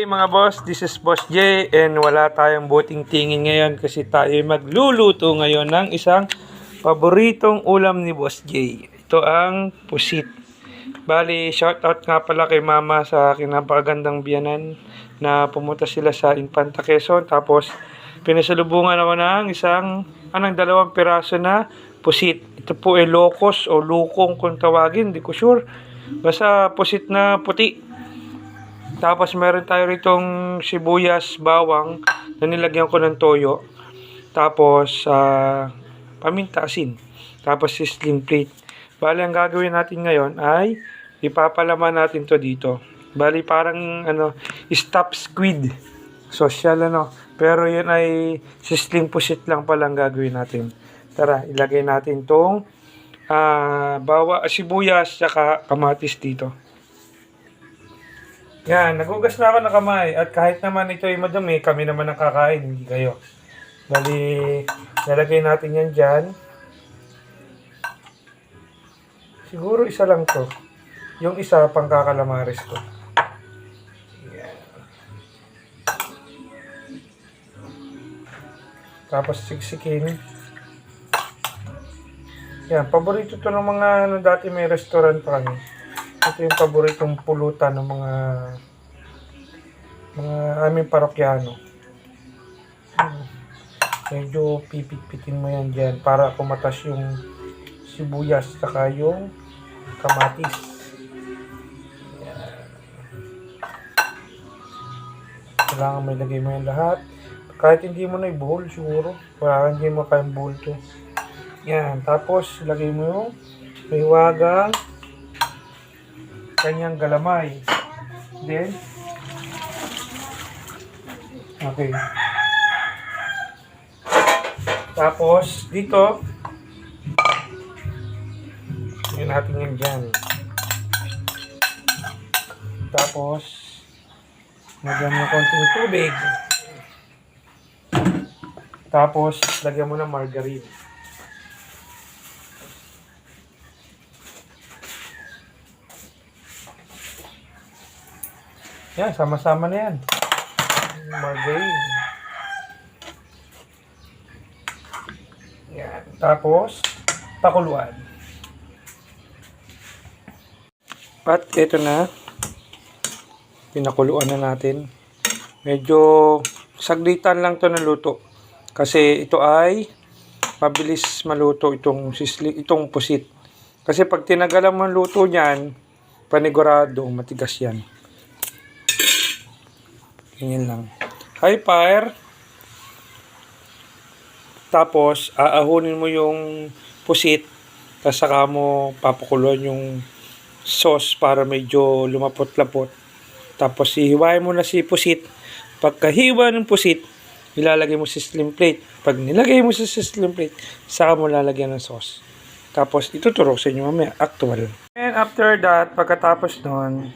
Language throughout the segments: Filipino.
Hi mga boss, this is Boss J and wala tayong buting tingin ngayon kasi tayo magluluto ngayon ng isang paboritong ulam ni Boss J. Ito ang pusit. Bali, shoutout nga pala kay mama sa aking napakagandang biyanan na pumunta sila sa Infanta Quezon. Tapos, pinasalubungan ako ng dalawang piraso na pusit. Ito po ay locos o lukong kung tawagin, hindi ko sure. Basta pusit na puti. Tapos meron tayo ritong sibuyas, bawang na nilagyan ko ng toyo. Tapos paminta, asin. Tapos sizzling plate. Bali ang gagawin natin ngayon ay ipapalaman natin to dito. Bali parang stuffed squid. Social Pero yun ay sizzling pusit lang pala ang gagawin natin. Tara, ilagay natin tong sibuyas saka kamatis dito. Yan, nagugas na ako ng kamay. At kahit naman ito ay madumi, kami naman ang kakain, hindi kayo. Bali, nalagay natin yan dyan. Siguro isa lang to. Yung isa, pang kakalamares ko. Yan. Tapos siksikin. Yan, paborito to ng mga dati may restaurant pa kami. Ito yung paboritong pulutan ng mga aming parokyano. Medyo pipit-pitin mo yan dyan para kumatas yung sibuyas saka yung kamatis. Yan. Kailangan may lagay mo yan lahat. Kahit hindi mo na i-bowl siguro. Kaya hindi mo kayang bowl to. Yan. Tapos lagay mo yung hiwagang kanyang galamay. Then, okay. Tapos, dito, yun natin yan dyan. Tapos, lagyan mo ng konting tubig. Tapos, lagyan mo ng margarine. Yan, sama-sama na yan. Margarine. Yan. Tapos, pakuluan. At ito na. Pinakuluan na natin. Medyo saglitan lang to na luto. Kasi ito ay mabilis maluto itong pusit. Kasi pag tinagalan mo ang luto niyan, panigurado, matigas yan. Ganyan lang. High fire. Tapos, aahunin mo yung pusit. Tapos saka mo papakuluan yung sauce para medyo lumapot-lapot. Tapos, hihiwain mo na si pusit. Pagkahiwa ng pusit, ilalagay mo sa sizzling plate. Pag nilagay mo sa sizzling plate, saka mo lalagyan ng sauce. Tapos, ituturo sa inyo mamaya. Actual. And after that, pagkatapos nun,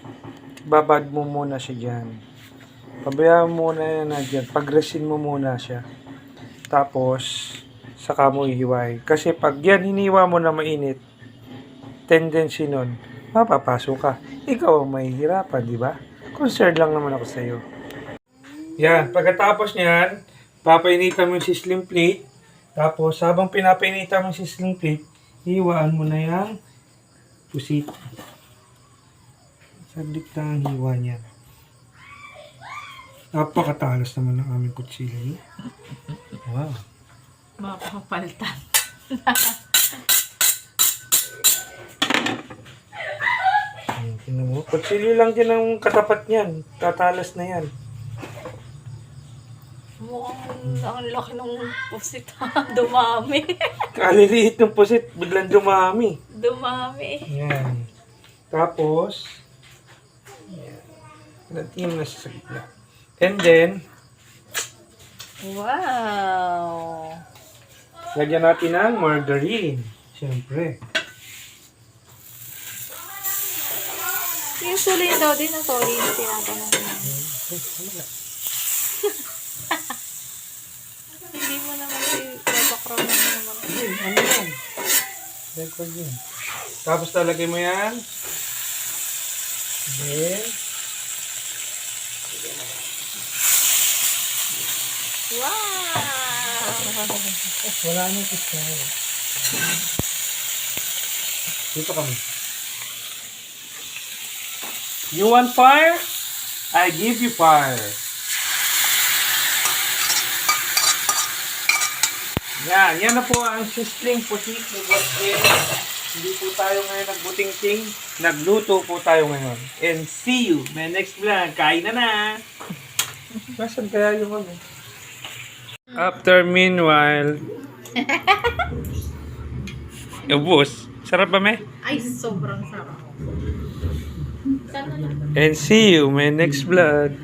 babad mo muna siya dyan. Pabayaan mo muna yan na dyan. Pag-resin mo muna siya. Tapos, saka mo ihiway. Kasi pag yan hiniwa mo na mainit, tendency nun, mapapasok ka. Ikaw ang mahihirapan, di ba? Concerned lang naman ako sa iyo. Yan. Pagkatapos niyan, papainitan mo yung sizzling plate. Tapos, habang pinapainitan mo yung sizzling plate, hiwaan mo na yung pusit. Saglit lang ang hiwa niyan. Napakatalas naman ng aming kutsilyo. Wow. Makakapalitan. Kutsilyo lang din ang katapat niyan. Tatalas na yan. Mukhang ang laki ng pusit. Dumami. Kaliliit ng pusit. Biglang dumami. Dumami. Yan. Tapos, yan. Natin na sa gitna. And then, Wow! lagyan natin ng margarine. Siyempre. Usually daw din ang toli na tinatanong mo. Hindi mo naman i-background naman. Ano yan? Record yun. Tapos talagay mo yan. Then, Wow! Wala nang isa. Dito kami. You want fire? I give you fire. Yan na po ang sistling pusit ni Boss Jen. Hindi po tayo ngayon nagbuting-ting. Nagluto po tayo ngayon. And see you my next vlog. Kain na! Nasaan kaya yung ano? After meanwhile, ubos. Sarap ba, me? Ay, sobrang sarap. Sana lang. And see you my next vlog.